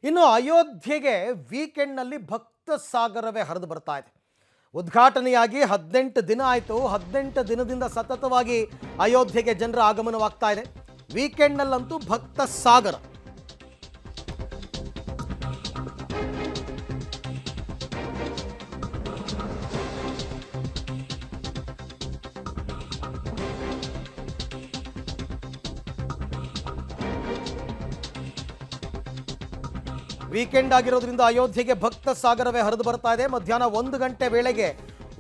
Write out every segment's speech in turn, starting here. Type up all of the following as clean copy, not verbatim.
ಇನ್ನು ಅಯೋಧ್ಯೆಗೆ ವೀಕೆಂಡ್ನಲ್ಲಿ ಭಕ್ತ ಸಾಗರವೇ ಹರಿದು ಬರ್ತಾ ಇದೆ. ಉದ್ಘಾಟನೆಯಾಗಿ 18 ದಿನ ಆಯಿತು. 18 ದಿನದಿಂದ ಸತತವಾಗಿ ಅಯೋಧ್ಯೆಗೆ ಜನರ ಆಗಮನವಾಗ್ತಾ ಇದೆ. ವೀಕೆಂಡ್ನಲ್ಲಂತೂ ಭಕ್ತ ಸಾಗರ. ವೀಕೆಂಡ್ ಆಗಿರೋದ್ರಿಂದ ಅಯೋಧ್ಯೆಗೆ ಭಕ್ತ ಸಾಗರವೇ ಹರಿದು ಬರ್ತಾ ಇದೆ. ಮಧ್ಯಾಹ್ನ 1 ಗಂಟೆ ವೇಳೆಗೆ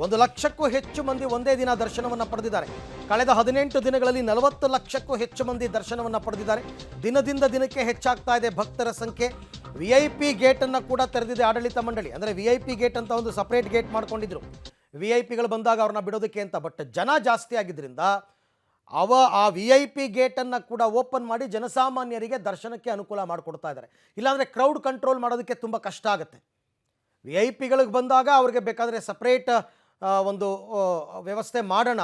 1 ಲಕ್ಷಕ್ಕೂ ಹೆಚ್ಚು ಮಂದಿ ಒಂದೇ ದಿನ ದರ್ಶನವನ್ನು ಪಡೆದಿದ್ದಾರೆ. ಕಳೆದ 18 ದಿನಗಳಲ್ಲಿ 40 ಲಕ್ಷಕ್ಕೂ ಹೆಚ್ಚು ಮಂದಿ ದರ್ಶನವನ್ನು ಪಡೆದಿದ್ದಾರೆ. ದಿನದಿಂದ ದಿನಕ್ಕೆ ಹೆಚ್ಚಾಗ್ತಾ ಇದೆ ಭಕ್ತರ ಸಂಖ್ಯೆ. VIP ಗೇಟನ್ನು ಕೂಡ ತೆರೆದಿದೆ ಆಡಳಿತ ಮಂಡಳಿ. ಅಂದರೆ VIP ಗೇಟ್ ಅಂತ ಒಂದು ಸಪ್ರೇಟ್ ಗೇಟ್ ಮಾಡ್ಕೊಂಡಿದ್ರು. VIP ಬಂದಾಗ ಅವ್ರನ್ನ ಬಿಡೋದಕ್ಕೆ ಅಂತ. ಬಟ್ ಜನ ಜಾಸ್ತಿ ಆಗಿದ್ದರಿಂದ ಆ VIP ಗೇಟನ್ನು ಕೂಡ ಓಪನ್ ಮಾಡಿ ಜನಸಾಮಾನ್ಯರಿಗೆ ದರ್ಶನಕ್ಕೆ ಅನುಕೂಲ ಮಾಡಿಕೊಡ್ತಾ ಇದ್ದಾರೆ. ಇಲ್ಲಾಂದರೆ ಕ್ರೌಡ್ ಕಂಟ್ರೋಲ್ ಮಾಡೋದಕ್ಕೆ ತುಂಬ ಕಷ್ಟ ಆಗುತ್ತೆ. VIP ಬಂದಾಗ ಅವ್ರಿಗೆ ಬೇಕಾದರೆ ಸಪ್ರೇಟ್ ಒಂದು ವ್ಯವಸ್ಥೆ ಮಾಡೋಣ,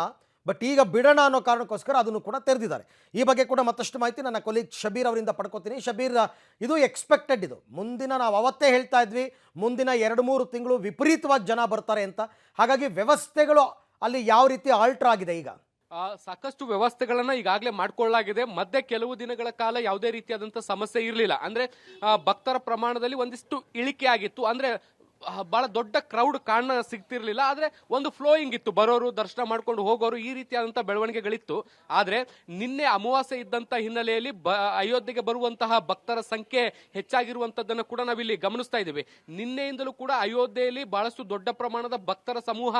ಬಟ್ ಈಗ ಬಿಡೋಣ ಅನ್ನೋ ಕಾರಣಕ್ಕೋಸ್ಕರ ಅದನ್ನು ಕೂಡ ತೆರೆದಿದ್ದಾರೆ. ಈ ಬಗ್ಗೆ ಕೂಡ ಮತ್ತಷ್ಟು ಮಾಹಿತಿ ನನ್ನ ಕೊಲೀಗ್ ಶಬೀರ್ ಅವರಿಂದ ಪಡ್ಕೋತೀನಿ. ಶಬೀರ್, ಇದು ಎಕ್ಸ್ಪೆಕ್ಟೆಡ್. ಇದು ಮುಂದಿನ, ನಾವು ಅವತ್ತೇ ಹೇಳ್ತಾ ಇದ್ವಿ, ಮುಂದಿನ 2-3 ತಿಂಗಳು ವಿಪರೀತವಾಗಿ ಜನ ಬರ್ತಾರೆ ಅಂತ. ಹಾಗಾಗಿ ವ್ಯವಸ್ಥೆಗಳು ಅಲ್ಲಿ ಯಾವ ರೀತಿ ಆಲ್ಟರ್ ಆಗಿದೆ? ಈಗ ಸಾಕಷ್ಟು ವ್ಯವಸ್ಥೆಗಳನ್ನ ಈಗಾಗಲೇ ಮಾಡ್ಕೊಳ್ಳಲಾಗಿದೆ. ಮಧ್ಯೆ ಕೆಲವು ದಿನಗಳ ಕಾಲ ಯಾವುದೇ ರೀತಿಯಾದಂತಹ ಸಮಸ್ಯೆ ಇರಲಿಲ್ಲ. ಅಂದ್ರೆ ಭಕ್ತರ ಪ್ರಮಾಣದಲ್ಲಿ ಒಂದಿಷ್ಟು ಇಳಿಕೆ ಆಗಿತ್ತು. ಅಂದ್ರೆ ಬಹಳ ದೊಡ್ಡ ಕ್ರೌಡ್ ಕಾರಣ ಸಿಗ್ತಿರ್ಲಿಲ್ಲ. ಆದ್ರೆ ಒಂದು ಫ್ಲೋಯಿಂಗ್ ಇತ್ತು, ಬರೋರು ದರ್ಶನ ಮಾಡ್ಕೊಂಡು ಹೋಗೋರು, ಈ ರೀತಿಯಾದಂತಹ ಬೆಳವಣಿಗೆಗಳಿತ್ತು. ಆದ್ರೆ ನಿನ್ನೆ ಅಮಾವಾಸ್ಯೆ ಇದ್ದಂತ ಹಿನ್ನೆಲೆಯಲ್ಲಿ ಅಯೋಧ್ಯೆಗೆ ಬರುವಂತಹ ಭಕ್ತರ ಸಂಖ್ಯೆ ಹೆಚ್ಚಾಗಿರುವಂತದ್ದನ್ನು ಕೂಡ ನಾವಿಲ್ಲಿ ಗಮನಿಸ್ತಾ ಇದ್ದೀವಿ. ನಿನ್ನೆಯಿಂದಲೂ ಕೂಡ ಅಯೋಧ್ಯೆಯಲ್ಲಿ ಬಹಳಷ್ಟು ದೊಡ್ಡ ಪ್ರಮಾಣದ ಭಕ್ತರ ಸಮೂಹ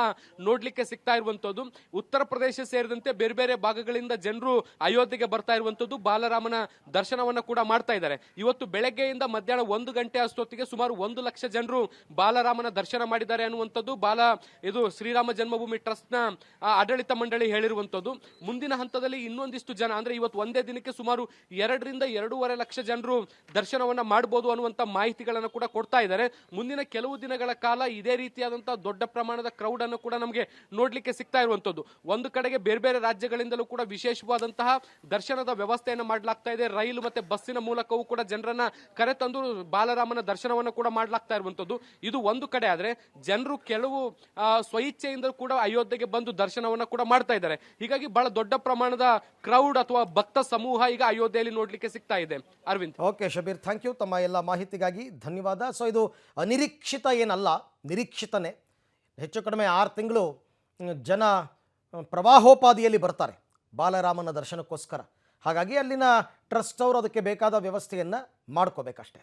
ನೋಡ್ಲಿಕ್ಕೆ ಸಿಗ್ತಾ ಇರುವಂತದ್ದು. ಉತ್ತರ ಪ್ರದೇಶ ಸೇರಿದಂತೆ ಬೇರೆ ಬೇರೆ ಭಾಗಗಳಿಂದ ಜನರು ಅಯೋಧ್ಯೆಗೆ ಬರ್ತಾ ಇರುವಂತದ್ದು, ಬಾಲರಾಮನ ದರ್ಶನವನ್ನ ಕೂಡ ಮಾಡ್ತಾ ಇದ್ದಾರೆ. ಇವತ್ತು ಬೆಳಗ್ಗೆಯಿಂದ ಮಧ್ಯಾಹ್ನ 1 ಗಂಟೆ ಅಷ್ಟೊತ್ತಿಗೆ ಸುಮಾರು 1 ಲಕ್ಷ ಜನರು ಬಾಲರಾಮನ ದರ್ಶನ ಮಾಡಿದ್ದಾರೆ ಅನ್ನುವಂಥದ್ದು ಇದು ಶ್ರೀರಾಮ ಜನ್ಮಭೂಮಿ ಟ್ರಸ್ಟ್ ನ ಆಡಳಿತ ಮಂಡಳಿ ಹೇಳಿರುವಂತದ್ದು. ಮುಂದಿನ ಹಂತದಲ್ಲಿ ಇನ್ನೊಂದಿಷ್ಟು ಜನ, ಅಂದ್ರೆ ಇವತ್ತು ಒಂದೇ ದಿನಕ್ಕೆ ಸುಮಾರು 2 ರಿಂದ 2.5 ಲಕ್ಷ ಜನರು ದರ್ಶನವನ್ನ ಮಾಡಬಹುದು ಅನ್ನುವಂತ ಮಾಹಿತಿಗಳನ್ನು ಕೂಡ ಕೊಡ್ತಾ ಇದ್ದಾರೆ. ಮುಂದಿನ ಕೆಲವು ದಿನಗಳ ಕಾಲ ಇದೇ ರೀತಿಯಾದಂತಹ ದೊಡ್ಡ ಪ್ರಮಾಣದ ಕ್ರೌಡ್ ಅನ್ನು ಕೂಡ ನಮಗೆ ನೋಡ್ಲಿಕ್ಕೆ ಸಿಗ್ತಾ ಇರುವಂತದ್ದು. ಒಂದು ಕಡೆಗೆ ಬೇರೆ ಬೇರೆ ರಾಜ್ಯಗಳಿಂದಲೂ ಕೂಡ ವಿಶೇಷವಾದಂತಹ ದರ್ಶನದ ವ್ಯವಸ್ಥೆಯನ್ನು ಮಾಡಲಾಗ್ತಾ ಇದೆ. ರೈಲು ಮತ್ತೆ ಬಸ್ಸಿನ ಮೂಲಕವೂ ಕೂಡ ಜನರನ್ನ ಕರೆತಂದು ಬಾಲರಾಮನ ದರ್ಶನವನ್ನು ಕೂಡ ಮಾಡಲಾಗ್ತಾ ಇರುವಂತದ್ದು. ಇದು ಒಂದು ಕಡೆ. ಆದ್ರೆ ಜನರು ಕೆಲವು ಸ್ವಇಚ್ಛೆಯಿಂದ ಕೂಡ ಅಯೋಧ್ಯೆಗೆ ಬಂದು ದರ್ಶನವನ್ನ ಕೂಡ ಮಾಡ್ತಾ ಇದ್ದಾರೆ. ಹೀಗಾಗಿ ಬಹಳ ದೊಡ್ಡ ಪ್ರಮಾಣದ ಕ್ರೌಡ್ ಅಥವಾ ಭಕ್ತ ಸಮೂಹ ಈಗ ಅಯೋಧ್ಯೆಯಲ್ಲಿ ನೋಡ್ಲಿಕ್ಕೆ ಸಿಗ್ತಾ ಇದೆ. Aravind. Okay Shabeer, thank you ತಮ್ಮ ಎಲ್ಲ ಮಾಹಿತಿಗಾಗಿ, ಧನ್ಯವಾದ. ಸೊ ಇದು ಅನಿರೀಕ್ಷಿತ ಏನಲ್ಲ, ನಿರೀಕ್ಷಿತನೇ. ಹೆಚ್ಚು ಕಡಿಮೆ 6 ತಿಂಗಳು ಜನ ಪ್ರವಾಹೋಪಾದಿಯಲ್ಲಿ ಬರ್ತಾರೆ ಬಾಲರಾಮನ ದರ್ಶನಕ್ಕೋಸ್ಕರ. ಹಾಗಾಗಿ ಅಲ್ಲಿನ ಟ್ರಸ್ಟ್ ಅವರು ಅದಕ್ಕೆ ಬೇಕಾದ ವ್ಯವಸ್ಥೆಯನ್ನು ಮಾಡ್ಕೋಬೇಕಷ್ಟೇ.